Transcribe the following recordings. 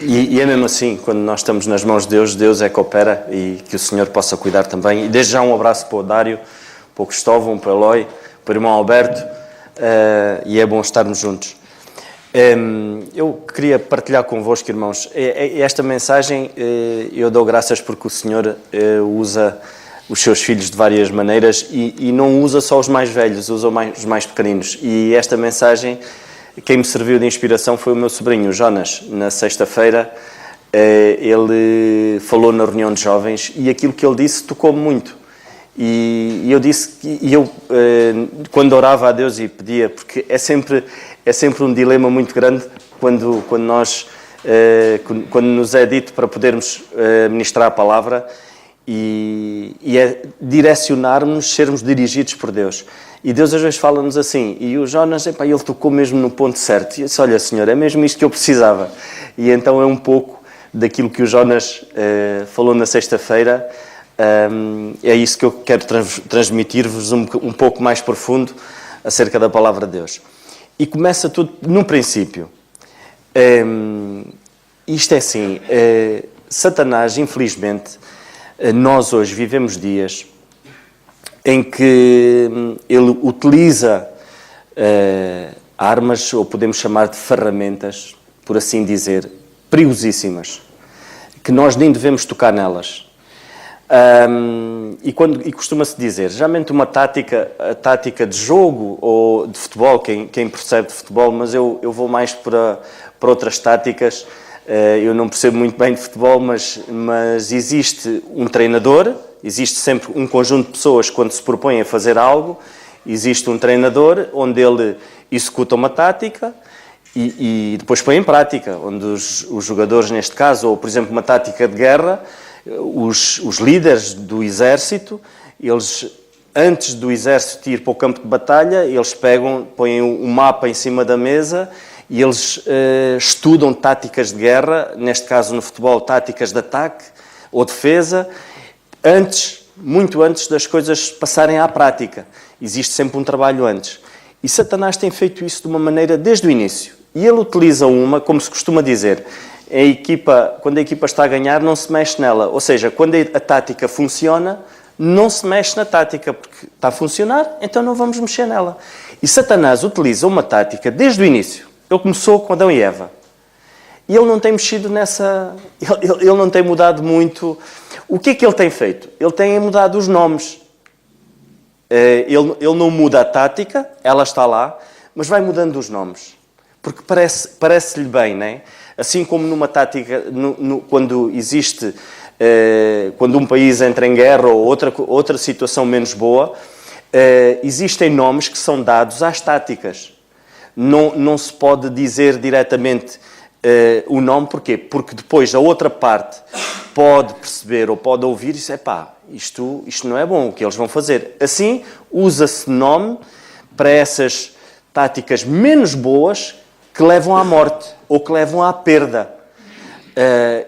E é mesmo assim, quando nós estamos nas mãos de Deus, Deus é que opera e que o Senhor possa cuidar também. E desde já um abraço para o Dário, para o Cristóvão, para o Eloy, para o irmão Alberto, e é bom estarmos juntos. Eu queria partilhar convosco, irmãos, esta mensagem. Eu dou graças porque o Senhor usa os seus filhos de várias maneiras e não usa só os mais velhos, usa os mais pequeninos. E esta mensagem, quem me serviu de inspiração foi o meu sobrinho, Jonas. Na sexta-feira ele falou na reunião de jovens e aquilo que ele disse tocou-me muito. E eu disse, quando orava a Deus e pedia, porque é sempre um dilema muito grande quando nos é dito para podermos ministrar a palavra e é direcionarmos, sermos dirigidos por Deus. E Deus às vezes fala-nos assim, e o Jonas, ele tocou mesmo no ponto certo. E eu disse, olha Senhor, é mesmo isto que eu precisava. E então é um pouco daquilo que o Jonas falou na sexta-feira. É isso que eu quero transmitir-vos um pouco mais profundo acerca da palavra de Deus. E começa tudo no princípio. Isto é assim, Satanás, infelizmente, nós hoje vivemos dias em que ele utiliza armas, ou podemos chamar de ferramentas, por assim dizer, perigosíssimas, que nós nem devemos tocar nelas. E costuma-se dizer, geralmente a tática de jogo ou de futebol, quem percebe de futebol, mas eu vou mais para outras táticas. Eu não percebo muito bem de futebol, mas existe um treinador, existe sempre um conjunto de pessoas quando se propõem a fazer algo, existe um treinador onde ele executa uma tática e depois põe em prática, onde os jogadores, neste caso, ou por exemplo uma tática de guerra, os líderes do exército, eles, antes do exército ir para o campo de batalha, eles põem um mapa em cima da mesa e eles estudam táticas de guerra, neste caso no futebol, táticas de ataque ou defesa, muito antes das coisas passarem à prática. Existe sempre um trabalho antes. E Satanás tem feito isso de uma maneira desde o início. E ele utiliza como se costuma dizer, quando a equipa está a ganhar, não se mexe nela. Ou seja, quando a tática funciona, não se mexe na tática, porque está a funcionar, então não vamos mexer nela. E Satanás utiliza uma tática desde o início. Ele começou com Adão e Eva. E ele não tem mexido nessa... Ele não tem mudado muito. O que é que ele tem feito? Ele tem mudado os nomes. Ele não muda a tática, ela está lá, mas vai mudando os nomes. Porque parece-lhe bem, não é? Assim como numa tática, quando existe, quando um país entra em guerra ou outra situação menos boa, existem nomes que são dados às táticas. Não se pode dizer diretamente o nome, porquê? Porque depois a outra parte pode perceber ou pode ouvir e dizer, isto não é bom, o que eles vão fazer. Assim, usa-se nome para essas táticas menos boas que levam à morte ou que levam à perda.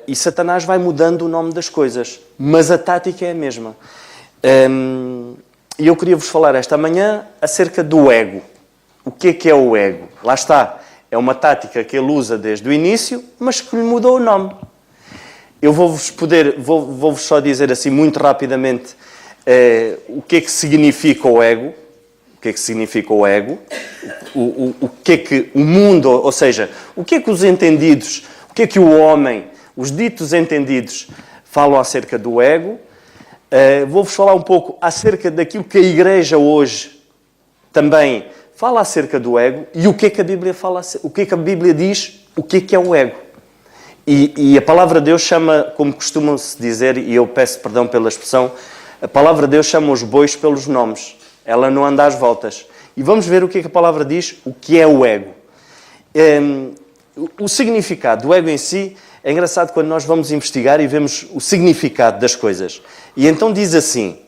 E Satanás vai mudando o nome das coisas, mas a tática é a mesma. E eu queria vos falar esta manhã acerca do ego. O que é o ego? Lá está, é uma tática que ele usa desde o início, mas que lhe mudou o nome. Eu vou-vos só dizer assim muito rapidamente o que é que significa o ego. O que é que significa o ego? O que é que o mundo, ou seja, o que é que os entendidos, o que é que o homem, os ditos entendidos falam acerca do ego. Vou-vos falar um pouco acerca daquilo que a Igreja hoje também fala acerca do ego e o que é que a Bíblia fala, o que é que a Bíblia diz, o que é o ego. E a palavra de Deus chama, como costuma-se dizer, e eu peço perdão pela expressão, a palavra de Deus chama os bois pelos nomes. Ela não anda às voltas. E vamos ver o que é que a palavra diz, o que é o ego. O significado do ego em si é engraçado quando nós vamos investigar e vemos o significado das coisas. E então diz assim,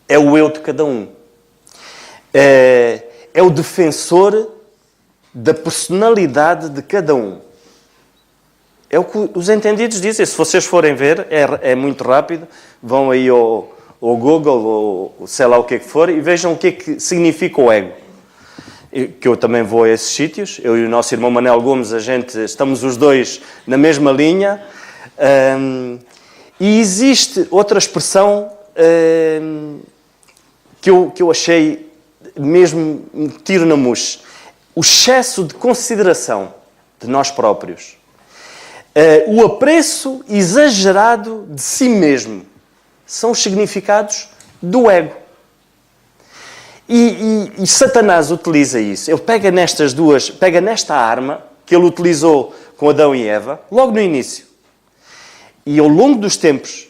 é o eu de cada um. É o defensor da personalidade de cada um. É o que os entendidos dizem. Se vocês forem ver, é muito rápido. Vão aí ao Google, ou sei lá o que é que for, e vejam o que é que significa o ego. que eu também vou a esses sítios. Eu e o nosso irmão Manel Gomes, estamos os dois na mesma linha. E existe outra expressão que eu achei mesmo um tiro na mousse. O excesso de consideração de nós próprios. O apreço exagerado de si mesmo. São os significados do ego. E Satanás utiliza isso. Ele pega nesta arma que ele utilizou com Adão e Eva, logo no início. E ao longo dos tempos,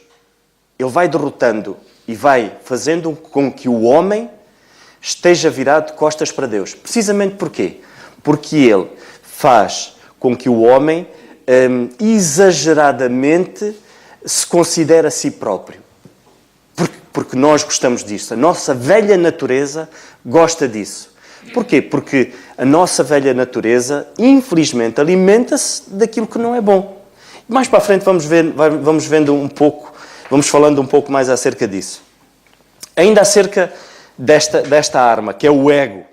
ele vai derrotando e vai fazendo com que o homem esteja virado de costas para Deus. Precisamente porquê? Porque ele faz com que o homem exageradamente se considere a si próprio. Porque nós gostamos disso. A nossa velha natureza gosta disso. Porquê? Porque a nossa velha natureza, infelizmente, alimenta-se daquilo que não é bom. Mais para a frente vamos vendo um pouco, vamos falando um pouco mais acerca disso. Ainda acerca desta arma, que é o ego.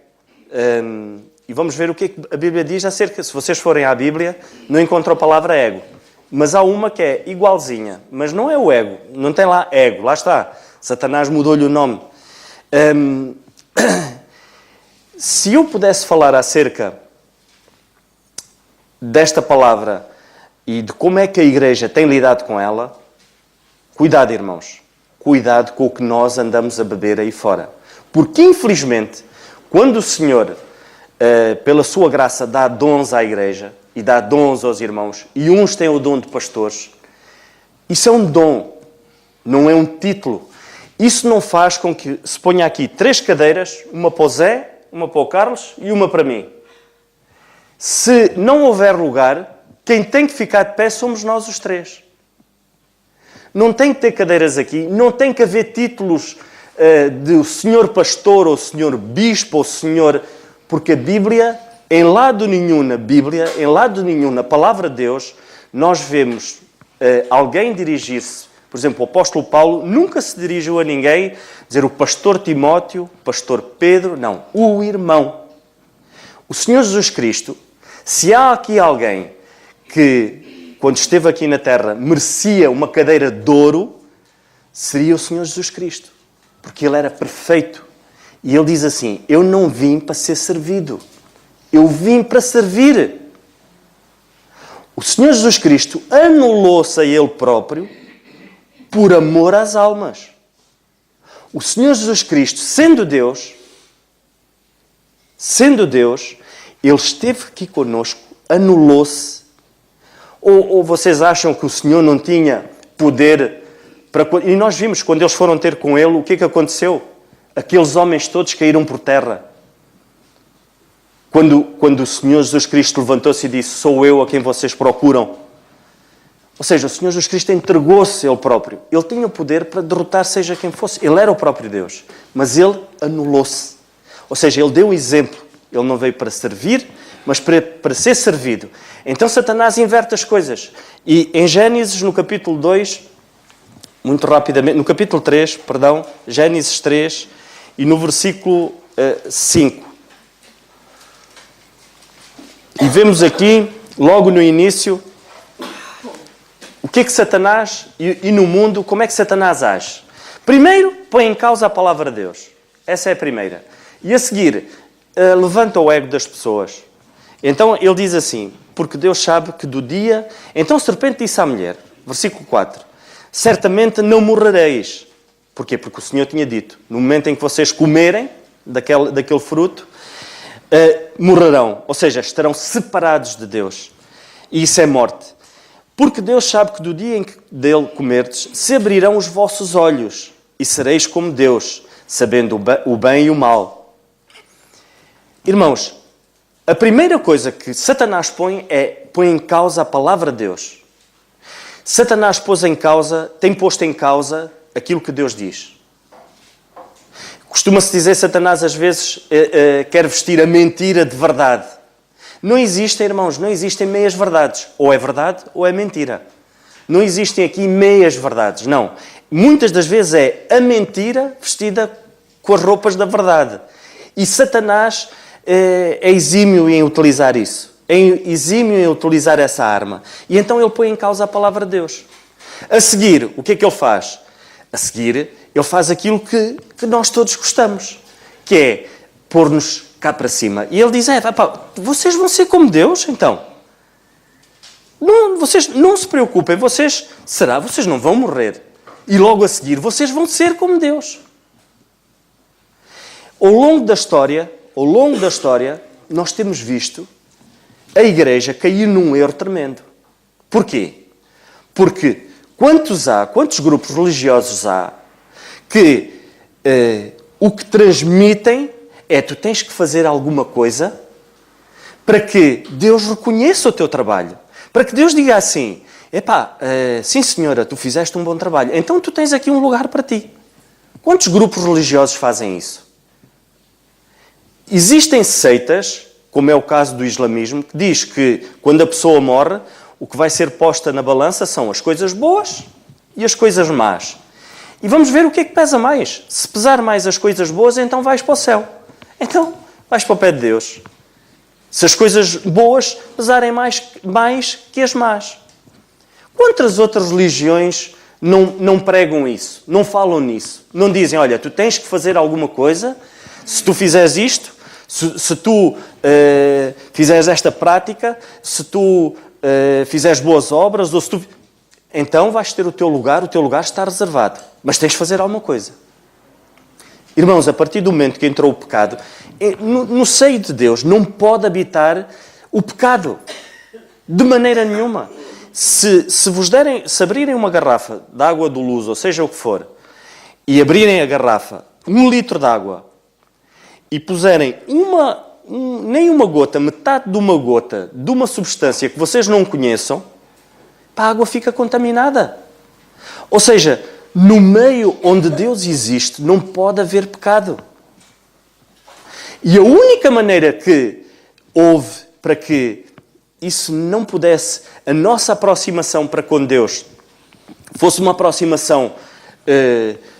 E vamos ver o que a Bíblia diz acerca. Se vocês forem à Bíblia, não encontram a palavra ego. Mas há uma que é igualzinha. Mas não é o ego. Não tem lá ego. Lá está. Satanás mudou-lhe o nome. Se eu pudesse falar acerca desta palavra e de como é que a Igreja tem lidado com ela, cuidado, irmãos. Cuidado com o que nós andamos a beber aí fora. Porque, infelizmente, quando o Senhor, pela sua graça, dá dons à Igreja e dá dons aos irmãos, e uns têm o dom de pastores, isso é um dom, não é um título. Isso não faz com que se ponha aqui 3 cadeiras, uma para o Zé, uma para o Carlos e uma para mim. Se não houver lugar, quem tem que ficar de pé somos nós os 3. Não tem que ter cadeiras aqui, não tem que haver títulos de senhor pastor ou senhor bispo ou senhor... Porque a Bíblia, em lado nenhum na Bíblia, em lado nenhum na Palavra de Deus, nós vemos alguém dirigir-se. Por exemplo, o apóstolo Paulo nunca se dirigiu a ninguém, dizer o pastor Timóteo, o pastor Pedro, não, o irmão. O Senhor Jesus Cristo, se há aqui alguém que, quando esteve aqui na terra, merecia uma cadeira de ouro, seria o Senhor Jesus Cristo. Porque ele era perfeito. E ele diz assim, eu não vim para ser servido. Eu vim para servir. O Senhor Jesus Cristo anulou-se a Ele próprio por amor às almas. O Senhor Jesus Cristo, sendo Deus, Ele esteve aqui connosco, anulou-se. Ou vocês acham que o Senhor não tinha poder para... E nós vimos, quando eles foram ter com Ele, o que é que aconteceu? Aqueles homens todos caíram por terra. Quando o Senhor Jesus Cristo levantou-se e disse, sou eu a quem vocês procuram. Ou seja, o Senhor Jesus Cristo entregou-se Ele próprio. Ele tinha o poder para derrotar seja quem fosse. Ele era o próprio Deus. Mas Ele anulou-se. Ou seja, Ele deu um exemplo. Ele não veio para servir, mas para ser servido. Então Satanás inverte as coisas. E em Gênesis, no capítulo 2, muito rapidamente, no capítulo 3, perdão, Gênesis 3, e no versículo 5. E vemos aqui, logo no início, o que é que Satanás, e no mundo, como é que Satanás age? Primeiro, põe em causa a palavra de Deus. Essa é a primeira. E a seguir, levanta o ego das pessoas. Então ele diz assim, porque Deus sabe que do dia... Então a serpente disse à mulher, versículo 4, certamente não morrereis. Porquê? Porque o Senhor tinha dito, no momento em que vocês comerem daquele fruto, morrerão, ou seja, estarão separados de Deus. E isso é morte. Porque Deus sabe que do dia em que dele comerdes, se abrirão os vossos olhos e sereis como Deus, sabendo o bem e o mal. Irmãos, a primeira coisa que Satanás põe em causa a palavra de Deus. Satanás tem posto em causa aquilo que Deus diz. Costuma-se dizer, Satanás às vezes quer vestir a mentira de verdade. Não existem, irmãos, não existem meias verdades. Ou é verdade ou é mentira. Não existem aqui meias verdades, não. Muitas das vezes é a mentira vestida com as roupas da verdade. E Satanás é exímio em utilizar isso. É exímio em utilizar essa arma. E então ele põe em causa a palavra de Deus. A seguir, o que é que ele faz? A seguir, ele faz aquilo que nós todos gostamos, que é pôr-nos cá para cima. E ele diz, vocês vão ser como Deus, então. Não, vocês não se preocupem, vocês não vão morrer. E logo a seguir, vocês vão ser como Deus. Ao longo da história, nós temos visto a Igreja cair num erro tremendo. Porquê? Porque quantos grupos religiosos há que o que transmitem é tu tens que fazer alguma coisa para que Deus reconheça o teu trabalho. Para que Deus diga assim, sim senhora, tu fizeste um bom trabalho, então tu tens aqui um lugar para ti. Quantos grupos religiosos fazem isso? Existem seitas, como é o caso do islamismo, que diz que quando a pessoa morre, o que vai ser posta na balança são as coisas boas e as coisas más. E vamos ver o que é que pesa mais. Se pesar mais as coisas boas, então vais para o céu. Então, vais para o pé de Deus. Se as coisas boas pesarem mais que as más. Quantas outras religiões não pregam isso? Não falam nisso? Não dizem, olha, tu tens que fazer alguma coisa, se tu fizeres isto, se tu fizeres esta prática, se tu fizeres boas obras, ou se tu... então vais ter o teu lugar está reservado. Mas tens de fazer alguma coisa. Irmãos, a partir do momento que entrou o pecado, no seio de Deus não pode habitar o pecado. De maneira nenhuma. Se abrirem uma garrafa de água do Luz, ou seja o que for, e abrirem a garrafa, 1 litro de água, e puserem nem uma gota, metade de uma gota de uma substância que vocês não conheçam, a água fica contaminada. Ou seja, no meio onde Deus existe, não pode haver pecado. E a única maneira que houve para que isso não pudesse, a nossa aproximação para com Deus fosse uma aproximação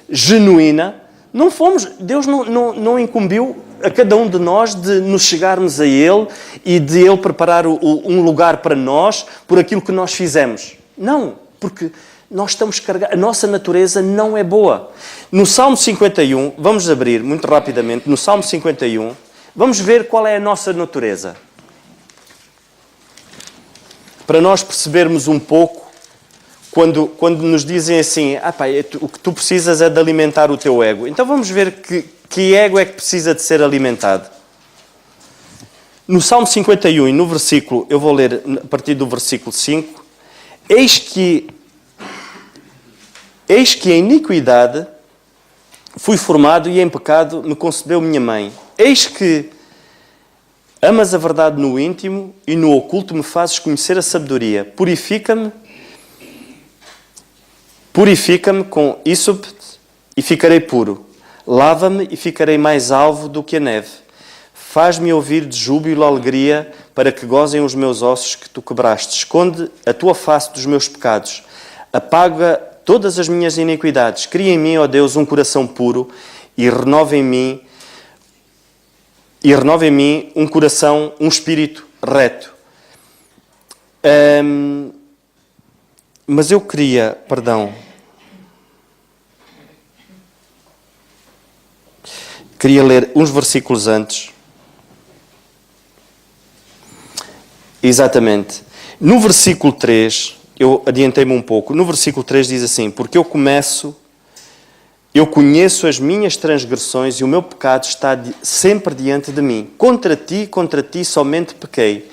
genuína, Deus não incumbiu a cada um de nós de nos chegarmos a Ele e de Ele preparar um lugar para nós por aquilo que nós fizemos. Não, porque nós estamos carregados, a nossa natureza não é boa. No Salmo 51, vamos abrir muito rapidamente, no Salmo 51, vamos ver qual é a nossa natureza. Para nós percebermos um pouco, quando nos dizem assim, o que tu precisas é de alimentar o teu ego. Então vamos ver que ego é que precisa de ser alimentado. No Salmo 51 e no versículo, eu vou ler a partir do versículo 5, Eis que em iniquidade fui formado e em pecado me concebeu minha mãe. Eis que amas a verdade no íntimo e no oculto me fazes conhecer a sabedoria. Purifica-me com ísope e ficarei puro. Lava-me e ficarei mais alvo do que a neve. Faz-me ouvir de júbilo a alegria para que gozem os meus ossos que tu quebraste. Esconde a tua face dos meus pecados. Apaga todas as minhas iniquidades. Cria em mim, ó Deus, um coração puro e renova em mim um coração, um espírito reto. Mas eu queria ler uns versículos antes. Exatamente. No versículo 3, eu adiantei-me um pouco. No versículo 3 diz assim, porque eu conheço as minhas transgressões e o meu pecado está sempre diante de mim. Contra ti somente pequei.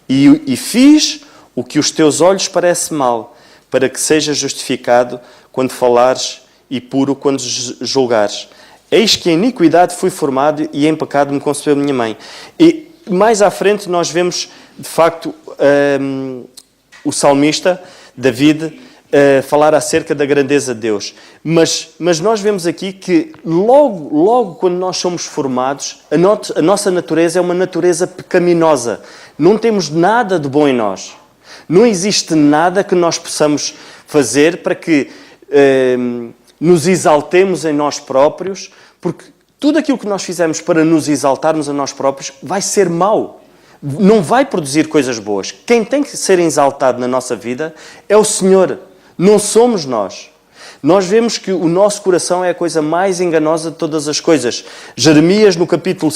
E fiz o que os teus olhos parece mal, para que sejas justificado quando falares e puro quando julgares. Eis que em iniquidade fui formado e em pecado me concebeu minha mãe. E mais à frente nós vemos, de facto, o salmista, David, falar acerca da grandeza de Deus. Mas nós vemos aqui que logo quando nós somos formados, a nossa natureza é uma natureza pecaminosa. Não temos nada de bom em nós. Não existe nada que nós possamos fazer para que nos exaltemos em nós próprios, porque tudo aquilo que nós fizermos para nos exaltarmos a nós próprios vai ser mau. Não vai produzir coisas boas. Quem tem que ser exaltado na nossa vida é o Senhor, não somos nós. Nós vemos que o nosso coração é a coisa mais enganosa de todas as coisas. Jeremias, no capítulo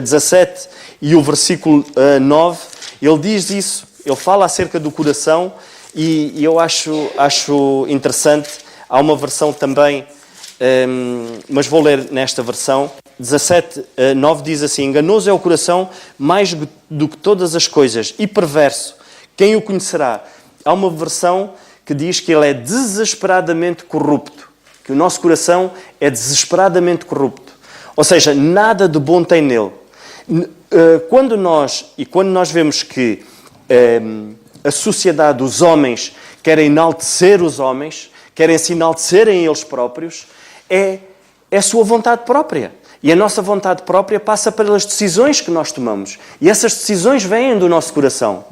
17 e o versículo 9, ele diz isso. Ele fala acerca do coração e eu acho interessante. Há uma versão também, mas vou ler nesta versão. 17, 9 diz assim: enganoso é o coração mais do que todas as coisas e perverso. Quem o conhecerá? Há uma versão que diz que ele é desesperadamente corrupto. Que o nosso coração é desesperadamente corrupto. Ou seja, nada de bom tem nele. Quando nós vemos que a sociedade, os homens, querem enaltecer os homens, querem se enaltecerem eles próprios, é a sua vontade própria. E a nossa vontade própria passa pelas decisões que nós tomamos. E essas decisões vêm do nosso coração.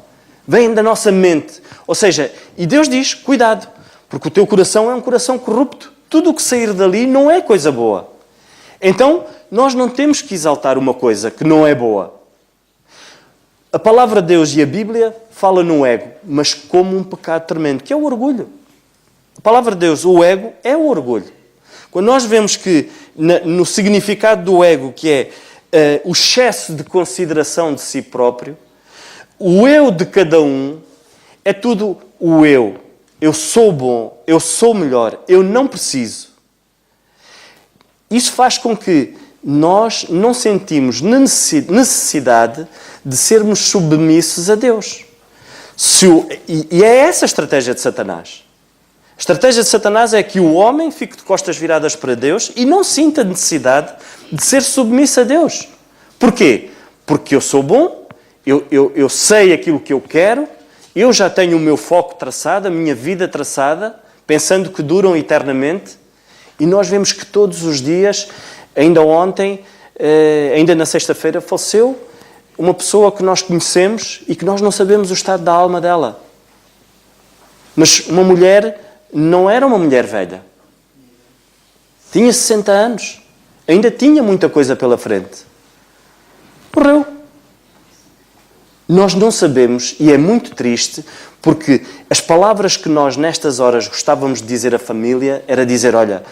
Vêm da nossa mente. Ou seja, e Deus diz, cuidado, porque o teu coração é um coração corrupto. Tudo o que sair dali não é coisa boa. Então, nós não temos que exaltar uma coisa que não é boa. A palavra de Deus e a Bíblia fala no ego, mas como um pecado tremendo, que é o orgulho. A palavra de Deus, o ego, é o orgulho. Quando nós vemos que, no significado do ego, que é o excesso de consideração de si próprio, o eu de cada um é tudo o eu. Eu sou bom, eu sou melhor, eu não preciso. Isso faz com que nós não sentimos necessidade de sermos submissos a Deus. E é essa a estratégia de Satanás. A estratégia de Satanás é que o homem fique de costas viradas para Deus e não sinta necessidade de ser submisso a Deus. Porquê? Porque eu sou bom, eu sei aquilo que eu quero, eu já tenho o meu foco traçado, a minha vida traçada, pensando que duram eternamente, e nós vemos que todos os dias, ainda ontem, ainda na sexta-feira, faleceu uma pessoa que nós conhecemos e que nós não sabemos o estado da alma dela. Mas uma mulher não era uma mulher velha. Tinha 60 anos. Ainda tinha muita coisa pela frente. Morreu. Nós não sabemos, e é muito triste, porque as palavras que nós nestas horas gostávamos de dizer à família era dizer, olha,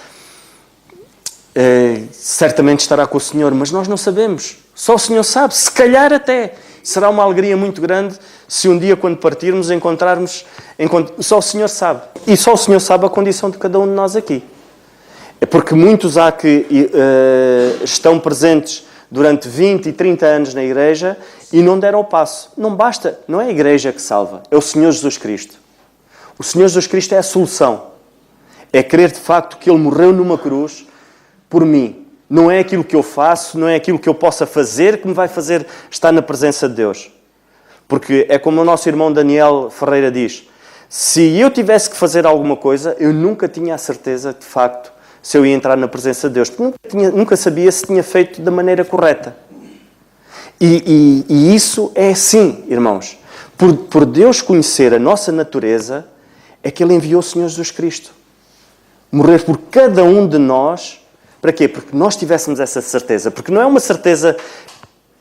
certamente estará com o Senhor, mas nós não sabemos. Só o Senhor sabe. Se calhar até será uma alegria muito grande se um dia, quando partirmos, encontrarmos... Só o Senhor sabe. E só o Senhor sabe a condição de cada um de nós aqui. É porque muitos há que estão presentes durante 20 e 30 anos na igreja e não deram o passo. Não basta. Não é a igreja que salva. É o Senhor Jesus Cristo. O Senhor Jesus Cristo é a solução. É crer de facto que Ele morreu numa cruz por mim. Não é aquilo que eu faço, não é aquilo que eu possa fazer que me vai fazer estar na presença de Deus. Porque é como o nosso irmão Daniel Ferreira diz, se eu tivesse que fazer alguma coisa, eu nunca tinha a certeza, de facto, se eu ia entrar na presença de Deus. Porque nunca sabia se tinha feito da maneira correta. E isso é assim, irmãos. Por Deus conhecer a nossa natureza, é que Ele enviou o Senhor Jesus Cristo. Morrer por cada um de nós. Para quê? Porque nós tivéssemos essa certeza. Porque não é uma certeza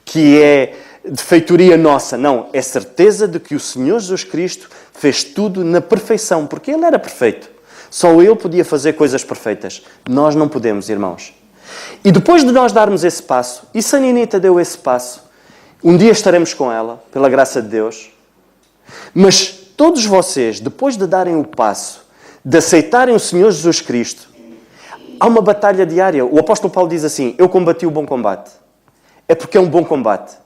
que é de feitoria nossa. Não, é certeza de que o Senhor Jesus Cristo fez tudo na perfeição. Porque Ele era perfeito. Só Ele podia fazer coisas perfeitas. Nós não podemos, irmãos. E depois de nós darmos esse passo, e se a Ninita deu esse passo, um dia estaremos com ela, pela graça de Deus. Mas todos vocês, depois de darem o passo, de aceitarem o Senhor Jesus Cristo, há uma batalha diária. O apóstolo Paulo diz assim, eu combati o bom combate. É porque é um bom combate.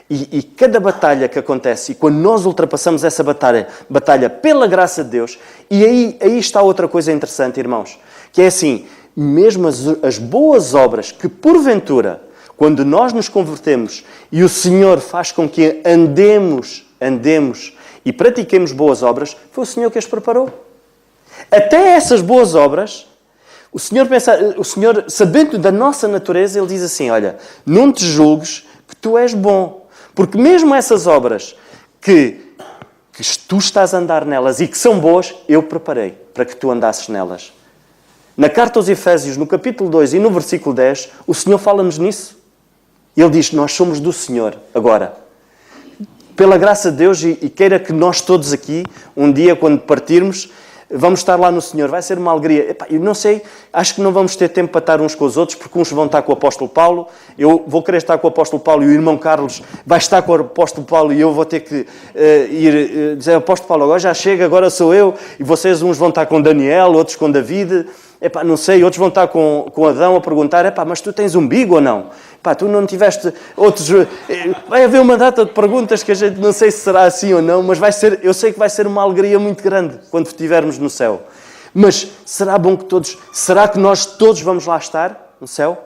E cada batalha que acontece, e quando nós ultrapassamos essa batalha pela graça de Deus, e aí está outra coisa interessante, irmãos, que é assim, mesmo as boas obras que, porventura, quando nós nos convertemos e o Senhor faz com que andemos e pratiquemos boas obras, foi o Senhor que as preparou. Até essas boas obras... O Senhor, sabendo da nossa natureza, Ele diz assim, olha, não te julgues que tu és bom. Porque mesmo essas obras que tu estás a andar nelas e que são boas, eu preparei para que tu andasses nelas. Na carta aos Efésios, no capítulo 2 e no versículo 10, o Senhor fala-nos nisso. Ele diz, nós somos do Senhor agora. Pela graça de Deus, e queira que nós todos aqui, um dia, quando partirmos, vamos estar lá no Senhor. Vai ser uma alegria. Epá, eu não sei, acho que não vamos ter tempo para estar uns com os outros, porque uns vão estar com o apóstolo Paulo, eu vou querer estar com o apóstolo Paulo e o irmão Carlos vai estar com o apóstolo Paulo e eu vou ter que ir dizer, apóstolo Paulo, agora já chega, agora sou eu, e vocês uns vão estar com Daniel, outros com David, epá, não sei, outros vão estar com Adão a perguntar, epá, mas tu tens umbigo ou não? Epá, tu não tiveste outros... Vai haver uma data de perguntas que a gente não sei se será assim ou não, mas vai ser, eu sei que vai ser uma alegria muito grande quando estivermos no céu. Mas será bom que todos... Será que nós todos vamos lá estar no céu?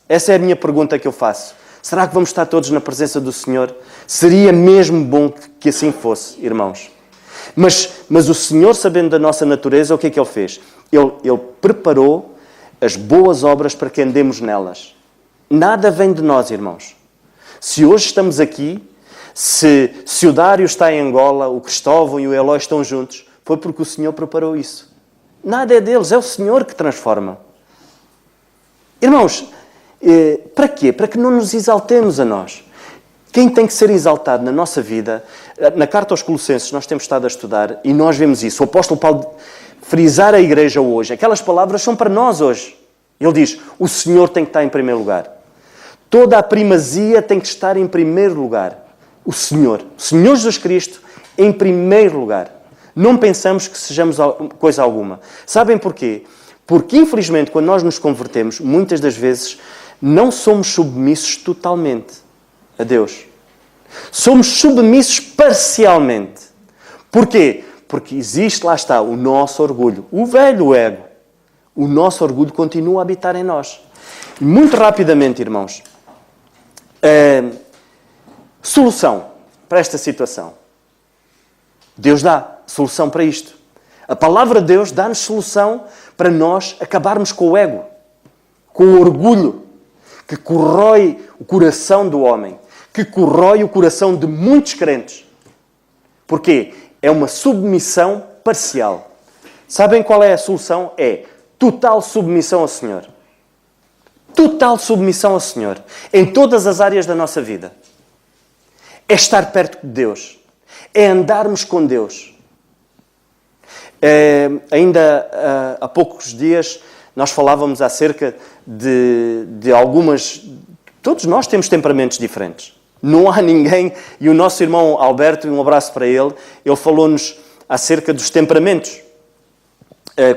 Essa é a minha pergunta que eu faço. Será que vamos estar todos na presença do Senhor? Seria mesmo bom que assim fosse, irmãos. Mas o Senhor, sabendo da nossa natureza, o que é que Ele fez? Ele preparou as boas obras para que andemos nelas. Nada vem de nós, irmãos. Se hoje estamos aqui, se o Dário está em Angola, o Cristóvão e o Eloy estão juntos, foi porque o Senhor preparou isso. Nada é deles, é o Senhor que transforma. Irmãos, para quê? Para que não nos exaltemos a nós. Quem tem que ser exaltado na nossa vida, na carta aos Colossenses nós temos estado a estudar e nós vemos isso. O apóstolo Paulo frisar a igreja hoje, aquelas palavras são para nós hoje. Ele diz, o Senhor tem que estar em primeiro lugar. Toda a primazia tem que estar em primeiro lugar. O Senhor Jesus Cristo, em primeiro lugar. Não pensamos que sejamos coisa alguma. Sabem porquê? Porque, infelizmente, quando nós nos convertemos, muitas das vezes, não somos submissos totalmente a Deus. Somos submissos parcialmente. Porquê? Porque existe, lá está, o nosso orgulho. O velho ego. O nosso orgulho continua a habitar em nós. E muito rapidamente, irmãos, solução para esta situação. Deus dá solução para isto. A palavra de Deus dá-nos solução para nós acabarmos com o ego, com o orgulho que corrói o coração do homem, que corrói o coração de muitos crentes. Porquê? É uma submissão parcial. Sabem qual é a solução? É total submissão ao Senhor. Total submissão ao Senhor. Em todas as áreas da nossa vida. É estar perto de Deus. É andarmos com Deus. Ainda há poucos dias nós falávamos acerca de algumas... Todos nós temos temperamentos diferentes. Não há ninguém... E o nosso irmão Alberto, um abraço para ele, ele falou-nos acerca dos temperamentos.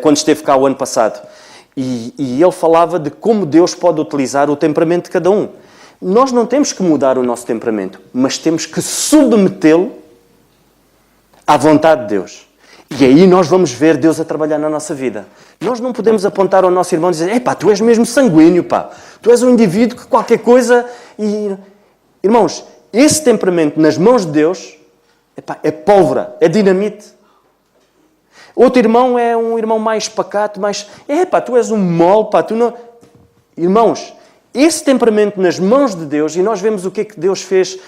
Quando esteve cá o ano passado. E ele falava de como Deus pode utilizar o temperamento de cada um. Nós não temos que mudar o nosso temperamento, mas temos que submetê-lo à vontade de Deus. E aí nós vamos ver Deus a trabalhar na nossa vida. Nós não podemos apontar ao nosso irmão e dizer, epá, tu és mesmo sanguíneo, pá. Tu és um indivíduo que qualquer coisa... Irmãos, esse temperamento nas mãos de Deus, epá, é pólvora, é dinamite. Outro irmão é um irmão mais pacato, mais... Epá, tu és um mole, pá, tu não... Irmãos, esse temperamento nas mãos de Deus, e nós vemos o que é que Deus fez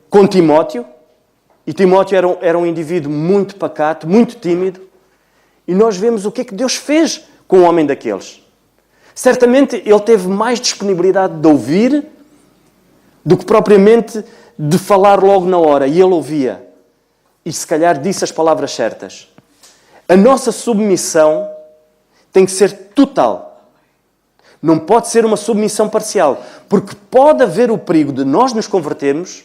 com Timóteo, e Timóteo era um indivíduo muito pacato, muito tímido, e nós vemos o que é que Deus fez com um homem daqueles. Certamente ele teve mais disponibilidade de ouvir do que propriamente de falar logo na hora, e ele ouvia. E se calhar disse as palavras certas. A nossa submissão tem que ser total. Não pode ser uma submissão parcial. Porque pode haver o perigo de nós nos convertermos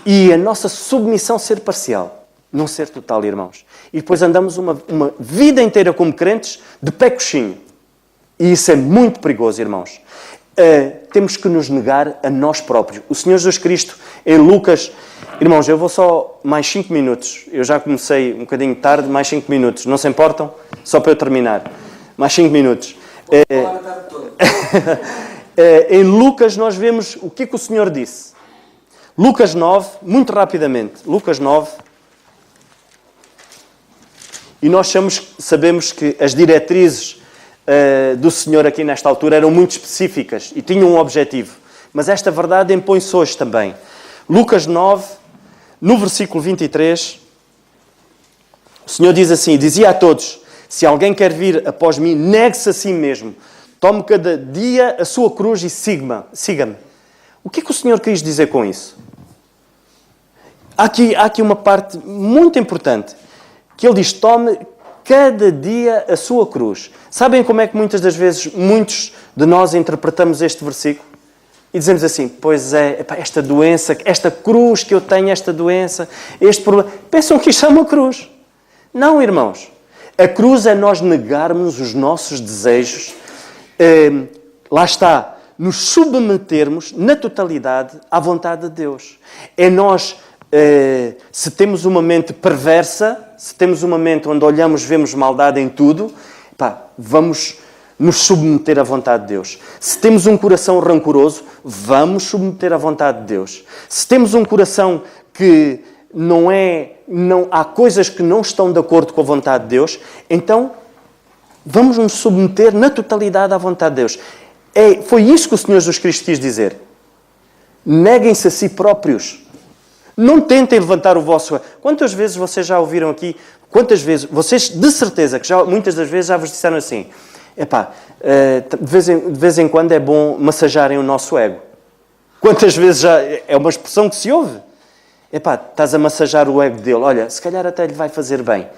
e a nossa submissão ser parcial. Não ser total, irmãos. E depois andamos uma vida inteira como crentes de pé coxinho. E isso é muito perigoso, irmãos. Temos que nos negar a nós próprios. O Senhor Jesus Cristo, em Lucas... Irmãos, eu vou só mais 5 minutos. Eu já comecei um bocadinho tarde, mais 5 minutos. Não se importam? Só para eu terminar. Mais 5 minutos. Em Lucas nós vemos o que é que o Senhor disse. Lucas 9, muito rapidamente. Lucas 9. E nós sabemos que as diretrizes do Senhor aqui nesta altura eram muito específicas e tinham um objetivo. Mas esta verdade impõe-se hoje também. Lucas 9, no versículo 23, o Senhor diz assim, dizia a todos, Se alguém quer vir após mim, negue-se a si mesmo. Tome cada dia a sua cruz e siga-me. O que é que o Senhor quis dizer com isso? Há aqui uma parte muito importante, que Ele diz, tome cada dia a sua cruz. Sabem como é que muitas das vezes, muitos de nós interpretamos este versículo? E dizemos assim, pois é, epá, esta doença, esta cruz que eu tenho, esta doença, este problema... Pensam que isto é uma cruz. Não, irmãos. A cruz é nós negarmos os nossos desejos, lá está, nos submetermos na totalidade à vontade de Deus. É nós, se temos uma mente perversa, se temos uma mente onde olhamos, vemos maldade em tudo, vamos nos submeter à vontade de Deus. Se temos um coração rancoroso, vamos submeter à vontade de Deus. Se temos um coração que há coisas que não estão de acordo com a vontade de Deus, então vamos nos submeter na totalidade à vontade de Deus. Foi isso que o Senhor Jesus Cristo quis dizer. Neguem-se a si próprios. Não tentem levantar o vosso... Quantas vezes vocês já ouviram aqui? Quantas vezes? Vocês, de certeza, que muitas das vezes já vos disseram assim, de vez em quando é bom massajarem o nosso ego. Quantas vezes já... É uma expressão que se ouve. Estás a massajar o ego dele. Olha, se calhar até lhe vai fazer bem.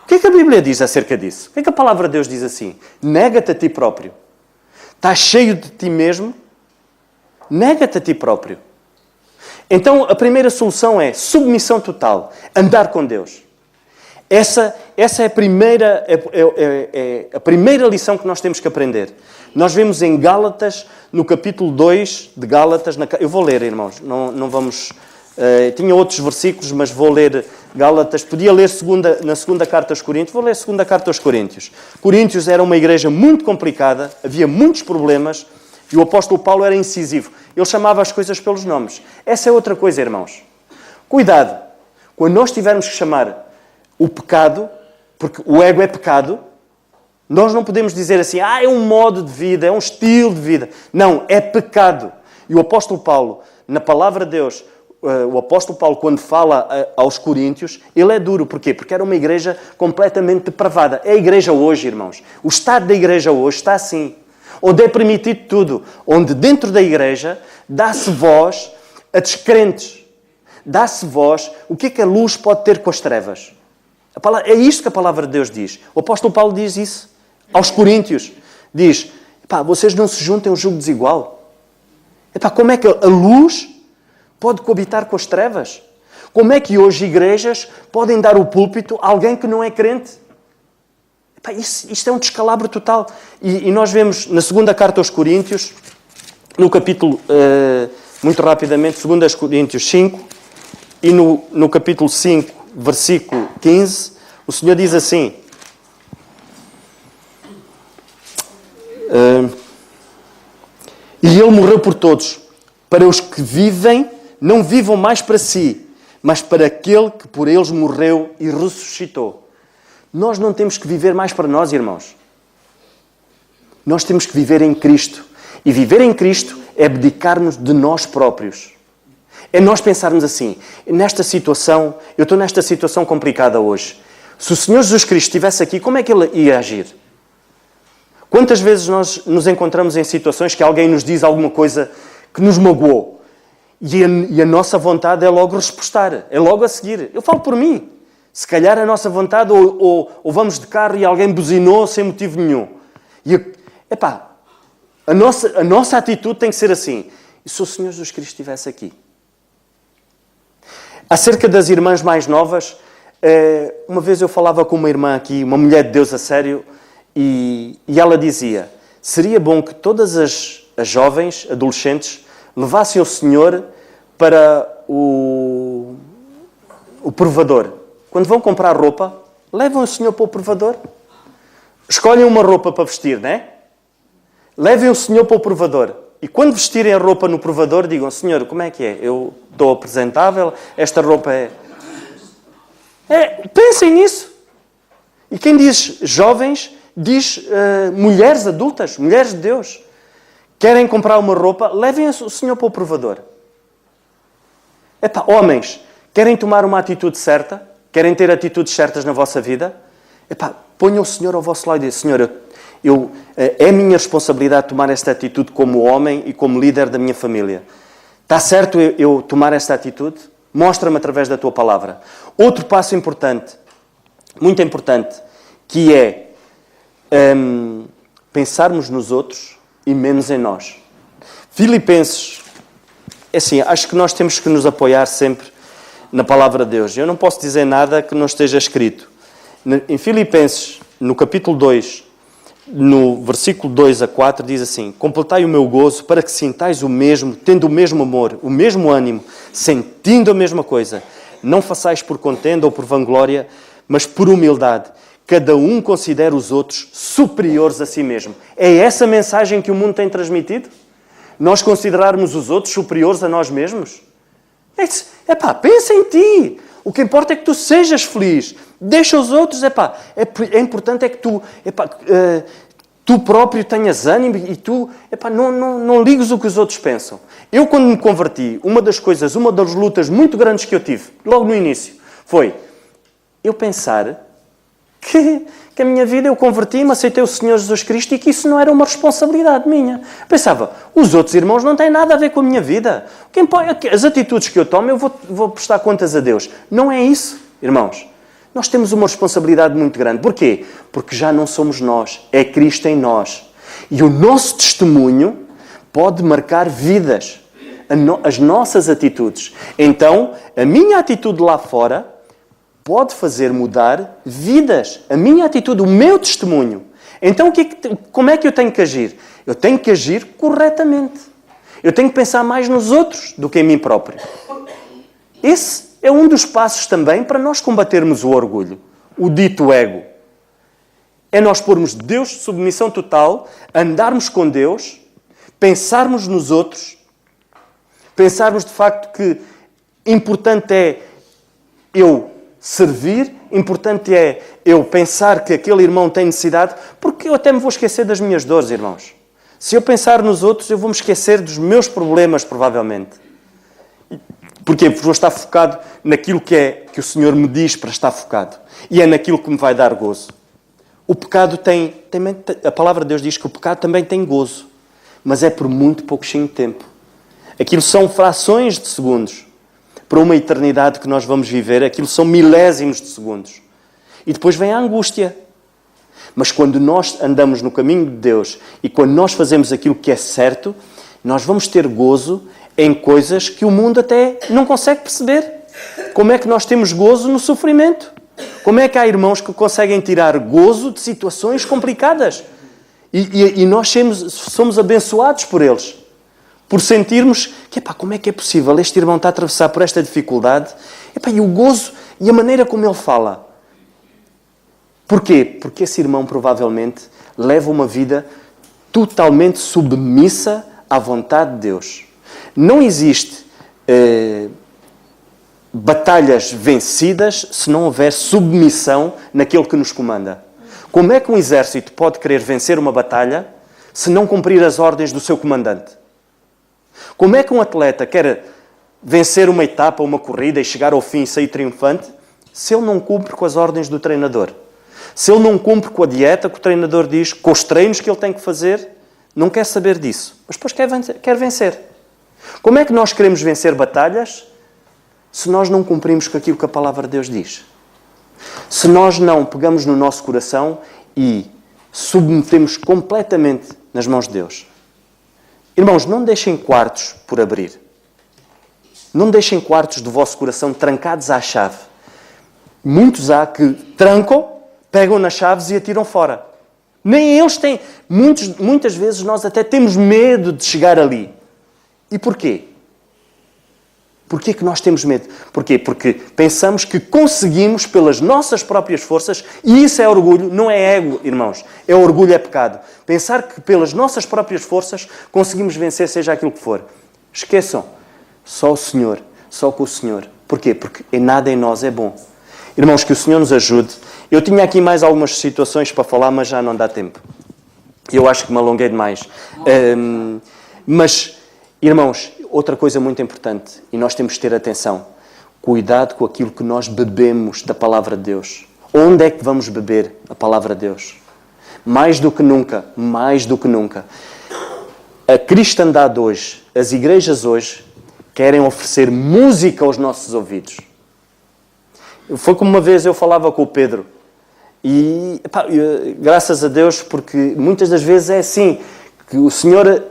O que é que a Bíblia diz acerca disso? O que é que a palavra de Deus diz assim? Nega-te a ti próprio. Estás cheio de ti mesmo? Nega-te a ti próprio. Então, a primeira solução é submissão total. Andar com Deus. Essa é a primeira lição que nós temos que aprender. Nós vemos em Gálatas, no capítulo 2 de Gálatas... Eu vou ler, irmãos. Não vamos... tinha outros versículos, mas vou ler Gálatas. Podia ler na segunda carta aos Coríntios. Vou ler a segunda carta aos Coríntios. Coríntios era uma igreja muito complicada. Havia muitos problemas. E o apóstolo Paulo era incisivo. Ele chamava as coisas pelos nomes. Essa é outra coisa, irmãos. Cuidado. Quando nós tivermos que chamar o pecado, porque o ego é pecado, nós não podemos dizer assim, é um modo de vida, é um estilo de vida. Não, é pecado. E o apóstolo Paulo, na palavra de Deus, o apóstolo Paulo, quando fala aos Coríntios, ele é duro. Porquê? Porque era uma igreja completamente depravada. É a igreja hoje, irmãos. O estado da igreja hoje está assim. Onde é permitido tudo. Onde dentro da igreja dá-se voz a descrentes. Dá-se voz. O que é que a luz pode ter com as trevas? É isto que a palavra de Deus diz. O apóstolo Paulo diz isso aos Coríntios. Diz, vocês não se juntem a um jugo desigual. Como é que a luz pode coabitar com as trevas? Como é que hoje igrejas podem dar o púlpito a alguém que não é crente? Isto é um descalabro total. E nós vemos na segunda carta aos Coríntios, no capítulo, muito rapidamente, 2 Coríntios 5, e no capítulo 5, versículo 15, o Senhor diz assim, e Ele morreu por todos, para os que vivem, não vivam mais para si, mas para aquele que por eles morreu e ressuscitou. Nós não temos que viver mais para nós, irmãos. Nós temos que viver em Cristo. E viver em Cristo é abdicarmos de nós próprios. É nós pensarmos assim, nesta situação, eu estou nesta situação complicada hoje. Se o Senhor Jesus Cristo estivesse aqui, como é que Ele ia agir? Quantas vezes nós nos encontramos em situações que alguém nos diz alguma coisa que nos magoou? E a nossa vontade é logo respostar, é logo a seguir. Eu falo por mim. Se calhar a nossa vontade, ou vamos de carro e alguém buzinou sem motivo nenhum. A nossa atitude tem que ser assim. E se o Senhor Jesus Cristo estivesse aqui? Acerca das irmãs mais novas, uma vez eu falava com uma irmã aqui, uma mulher de Deus a sério, e ela dizia, seria bom que todas as jovens, adolescentes, levassem o Senhor para o provador. Quando vão comprar roupa, levam o Senhor para o provador. Escolhem uma roupa para vestir, não é? Levem o Senhor para o provador. E quando vestirem a roupa no provador, digam, Senhor, como é que é? Eu estou apresentável? Esta roupa é... Pensem nisso. E quem diz jovens, diz mulheres adultas, mulheres de Deus. Querem comprar uma roupa, levem o Senhor para o provador. Homens, querem tomar uma atitude certa? Querem ter atitudes certas na vossa vida? Ponham o Senhor ao vosso lado e dizem, Senhor, é a minha responsabilidade tomar esta atitude como homem e como líder da minha família. Está certo eu tomar esta atitude? Mostra-me através da tua palavra. Outro passo importante, muito importante, que é pensarmos nos outros e menos em nós. Filipenses, é assim, acho que nós temos que nos apoiar sempre na palavra de Deus. Eu não posso dizer nada que não esteja escrito. Em Filipenses, no capítulo 2, no versículo 2 a 4, diz assim: completai o meu gozo para que sintais o mesmo, tendo o mesmo amor, o mesmo ânimo, sentindo a mesma coisa. Não façais por contenda ou por vanglória, mas por humildade. Cada um considera os outros superiores a si mesmo. É essa mensagem que o mundo tem transmitido? Nós considerarmos os outros superiores a nós mesmos? Pensa em ti. O que importa é que tu sejas feliz. Deixa os outros, é importante é que tu próprio tenhas ânimo e tu, não ligues o que os outros pensam. Eu, quando me converti, uma das lutas muito grandes que eu tive, logo no início, foi eu pensar que a minha vida, eu converti-me, aceitei o Senhor Jesus Cristo e que isso não era uma responsabilidade minha. Pensava, os outros irmãos não têm nada a ver com a minha vida. As atitudes que eu tomo, eu vou prestar contas a Deus. Não é isso, irmãos. Nós temos uma responsabilidade muito grande. Porquê? Porque já não somos nós, é Cristo em nós. E o nosso testemunho pode marcar vidas, as nossas atitudes. Então, a minha atitude lá fora pode fazer mudar vidas. A minha atitude, o meu testemunho. Então, como é que eu tenho que agir? Eu tenho que agir corretamente. Eu tenho que pensar mais nos outros do que em mim próprio. Esse é um dos passos também para nós combatermos o orgulho, o dito ego. É nós pormos Deus de submissão total, andarmos com Deus, pensarmos nos outros, pensarmos de facto que importante é eu servir, importante é eu pensar que aquele irmão tem necessidade, porque eu até me vou esquecer das minhas dores, irmãos. Se eu pensar nos outros, eu vou me esquecer dos meus problemas, provavelmente. Porquê? Porque vou estar focado naquilo que o Senhor me diz para estar focado. E é naquilo que me vai dar gozo. O pecado a palavra de Deus diz que o pecado também tem gozo, mas é por muito pouquinho tempo. Aquilo são frações de segundos. Para uma eternidade que nós vamos viver, aquilo são milésimos de segundos. E depois vem a angústia. Mas quando nós andamos no caminho de Deus e quando nós fazemos aquilo que é certo, nós vamos ter gozo em coisas que o mundo até não consegue perceber. Como é que nós temos gozo no sofrimento? Como é que há irmãos que conseguem tirar gozo de situações complicadas? E nós somos abençoados por eles. Por sentirmos que, como é que é possível? Este irmão está a atravessar por esta dificuldade. E o gozo e a maneira como ele fala. Porquê? Porque esse irmão provavelmente leva uma vida totalmente submissa à vontade de Deus. Não existe batalhas vencidas se não houver submissão naquele que nos comanda. Como é que um exército pode querer vencer uma batalha se não cumprir as ordens do seu comandante? Como é que um atleta quer vencer uma etapa, uma corrida e chegar ao fim e sair triunfante se ele não cumpre com as ordens do treinador? Se ele não cumpre com a dieta que o treinador diz, com os treinos que ele tem que fazer, não quer saber disso, mas depois quer vencer. Como é que nós queremos vencer batalhas se nós não cumprimos com aquilo que a palavra de Deus diz? Se nós não pegamos no nosso coração e submetemos completamente nas mãos de Deus. Irmãos, não deixem quartos por abrir. Não deixem quartos do vosso coração trancados à chave. Muitos há que trancam, pegam nas chaves e atiram fora. Nem eles têm. Muitas vezes nós até temos medo de chegar ali. E porquê? Porquê que nós temos medo? Porquê? Porque pensamos que conseguimos pelas nossas próprias forças, e isso é orgulho, não é ego, irmãos. É orgulho, é pecado. Pensar que pelas nossas próprias forças conseguimos vencer seja aquilo que for. Esqueçam. Só o Senhor. Só com o Senhor. Porquê? Porque nada em nós é bom. Irmãos, que o Senhor nos ajude. Eu tinha aqui mais algumas situações para falar, mas já não dá tempo. Eu acho que me alonguei demais. Mas, irmãos, outra coisa muito importante, e nós temos que ter atenção, cuidado com aquilo que nós bebemos da palavra de Deus. Onde é que vamos beber a palavra de Deus? Mais do que nunca, mais do que nunca. A cristandade hoje, as igrejas hoje, querem oferecer música aos nossos ouvidos. Foi como uma vez eu falava com o Pedro. E, graças a Deus, porque muitas das vezes é assim, que o Senhor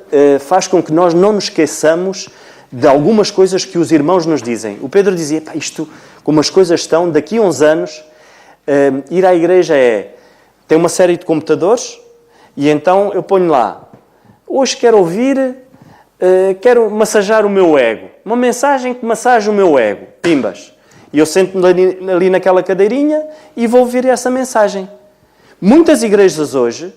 faz com que nós não nos esqueçamos de algumas coisas que os irmãos nos dizem. O Pedro dizia, isto, como as coisas estão, daqui a uns anos, ir à igreja tem uma série de computadores, e então eu ponho lá, hoje quero ouvir, quero massajar o meu ego. Uma mensagem que massaja o meu ego. Pimbas. E eu sento-me ali naquela cadeirinha e vou ouvir essa mensagem. Muitas igrejas hoje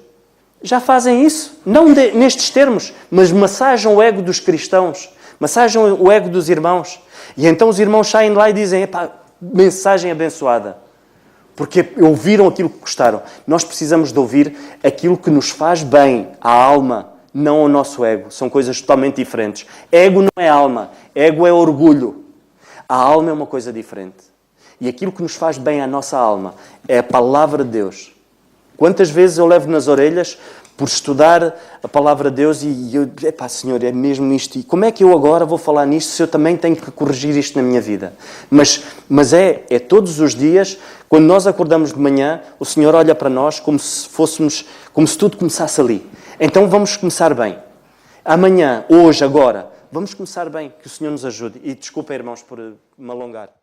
já fazem isso. Não nestes termos, mas massajam o ego dos cristãos. Massajam o ego dos irmãos. E então os irmãos saem de lá e dizem, mensagem abençoada. Porque ouviram aquilo que gostaram. Nós precisamos de ouvir aquilo que nos faz bem à alma, não ao nosso ego. São coisas totalmente diferentes. Ego não é alma. Ego é orgulho. A alma é uma coisa diferente. E aquilo que nos faz bem à nossa alma é a palavra de Deus. Quantas vezes eu levo nas orelhas por estudar a palavra de Deus e eu, Senhor, é mesmo isto. E como é que eu agora vou falar nisto se eu também tenho que corrigir isto na minha vida? Mas é todos os dias, quando nós acordamos de manhã, o Senhor olha para nós como se tudo começasse ali. Então vamos começar bem. Amanhã, hoje, agora, vamos começar bem. Que o Senhor nos ajude. E desculpa, irmãos, por me alongar.